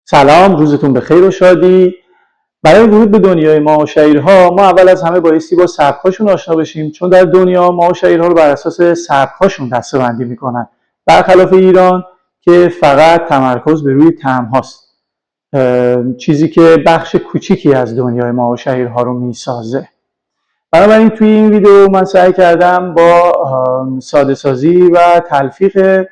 سلام، روزتون بخیر و شادی. برای ورود به دنیای معاشرها ما اول از همه بایستی با سبک‌هاشون آشنا بشیم، چون در دنیا معاشرها رو بر اساس سبک‌هاشون دسته‌بندی میکنن، برخلاف ایران که فقط تمرکز به روی طعم‌هاست، چیزی که بخش کوچیکی از دنیای معاشرها رو میسازه. بنابراین توی این ویدیو من سعی کردم با ساده سازی و تلفیق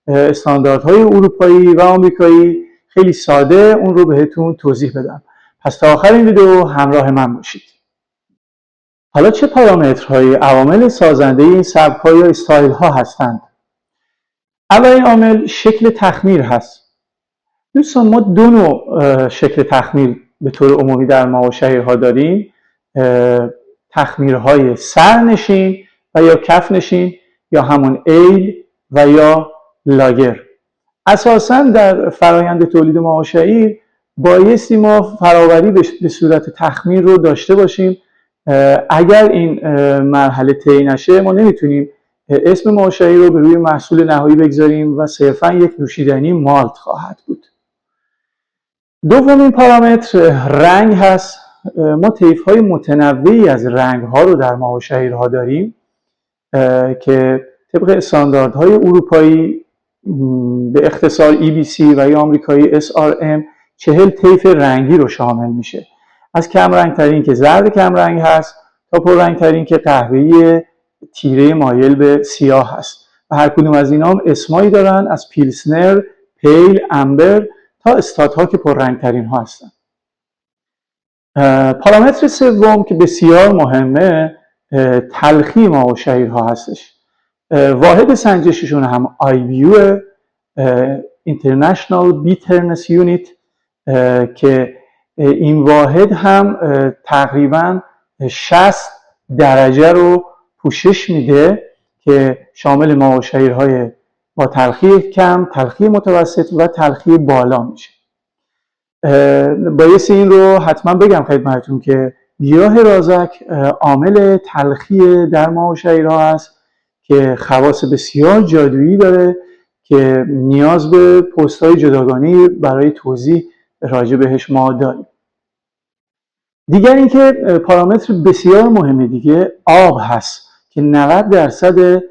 استانداردهای اروپایی و آمریکایی خیلی ساده اون رو بهتون توضیح بدم. پس تا آخر این ویدیو همراه من باشید. حالا چه پارامترهای عوامل سازنده این سبک‌ها یا استایل‌ها هستند؟ اولین عامل شکل تخمیر هست. دوستان، ما دو نوع شکل تخمیر به طور عمومی در معاشرها داریم: تخمیرهای سرنشین و یا کف نشین، یا همون ایل و یا لاگر. اساساً در فرایند تولید معاشیر بایستی ما فراوری به صورت تخمیر رو داشته باشیم. اگر این مرحله طی نشه ما نمیتونیم اسم معاشری رو به روی محصول نهایی بگذاریم و صرفاً یک نوشیدنی مالت خواهد بود. دومین پارامتر رنگ هست. ما طیف‌های متنوعی از رنگ‌ها رو در معاشرها داریم که طبق استانداردهای اروپایی به اختصار EBC و یا آمریکایی SRM 40 طیف رنگی رو شامل میشه، از کم رنگ ترین که زرد کم رنگ هست تا پر رنگ ترین که قهوه‌ای تیره مایل به سیاه هست و هر کدوم از اینا هم اسمایی دارن، از پیلسنر، پیل، امبر تا استات‌ها که پر رنگ ترین ها هستن. پارامتر سوم که بسیار مهمه تلخی معاشرها هستش. واحد سنجششون هم IBU International Bitterness Unit که این واحد هم تقریباً 60 درجه رو پوشش میده که شامل معاشرهای با تلخی کم، تلخی متوسط و تلخی بالا میشه. بایستی این رو حتما بگم خدمتتون که گیاه رازک عامل تلخی در معاشرها هست که خواص بسیار جادویی داره که نیاز به پست‌های جداگانه برای توضیح راجع بهش ما داریم. دیگر اینکه پارامتر بسیار مهمی دیگه آب هست که 90%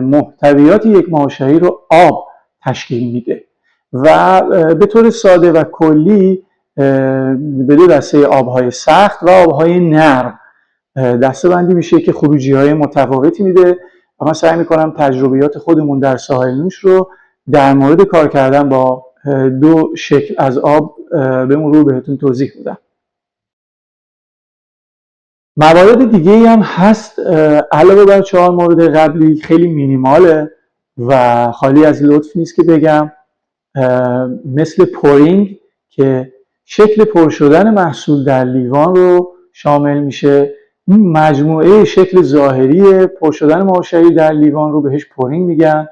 محتویات یک معاشری رو آب تشکیل میده و به طور ساده و کلی به دو دسته آبهای سخت و آبهای نرم دسته بندی میشه که خروجی های متفاوتی میده و من سعی میکنم تجربیات خودمون در ساحل نوش رو در مورد کار کردن با دو شکل از آب به مرور بهتون توضیح بدم. موارد دیگه هم هست علاوه بر 4 مورد قبلی، خیلی مینیماله و خالی از لطف نیست که بگم، مثل پورینگ که شکل پر شدن محصول در لیوان رو شامل میشه. این مجموعه شکل ظاهری پر شدن معاشری در لیوان رو بهش پورینگ میگن.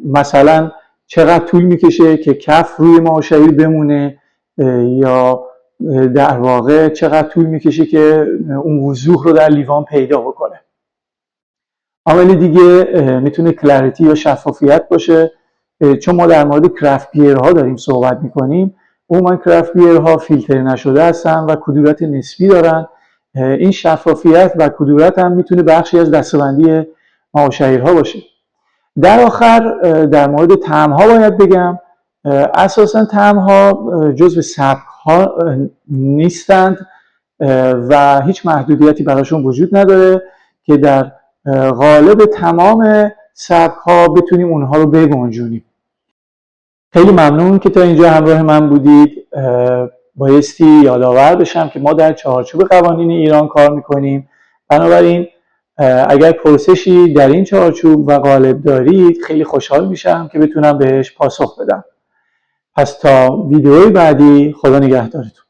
مثلا چقدر طول میکشه که کف روی معاشری بمونه، یا در واقع چقدر طول میکشه که اون وضوح رو در لیوان پیدا بکنه. عامل دیگه میتونه کلریتی یا شفافیت باشه، چون ما در مورد کرافت بیرها داریم صحبت میکنیم. عموما کرافت بیرها فیلتر نشده هستن و کدورت نسبی دارن. این شفافیت و کدورت هم میتونه بخشی از دسته‌بندی معاشرها باشه. در آخر در مورد طعم‌ها باید بگم اساساً طعم‌ها جزو سبک‌ها نیستند و هیچ محدودیتی براشون وجود نداره که در قالب تمام سبک‌ها بتونیم اونها رو بگنجونیم. خیلی ممنون که تا اینجا همراه من بودید. بایستی یادآور بشم که ما در چارچوب قوانین ایران کار میکنیم، بنابراین اگر پرسشی در این چارچوب و قالب دارید خیلی خوشحال میشم که بتونم بهش پاسخ بدم. پس تا ویدیوی بعدی، خدا نگهدارتون.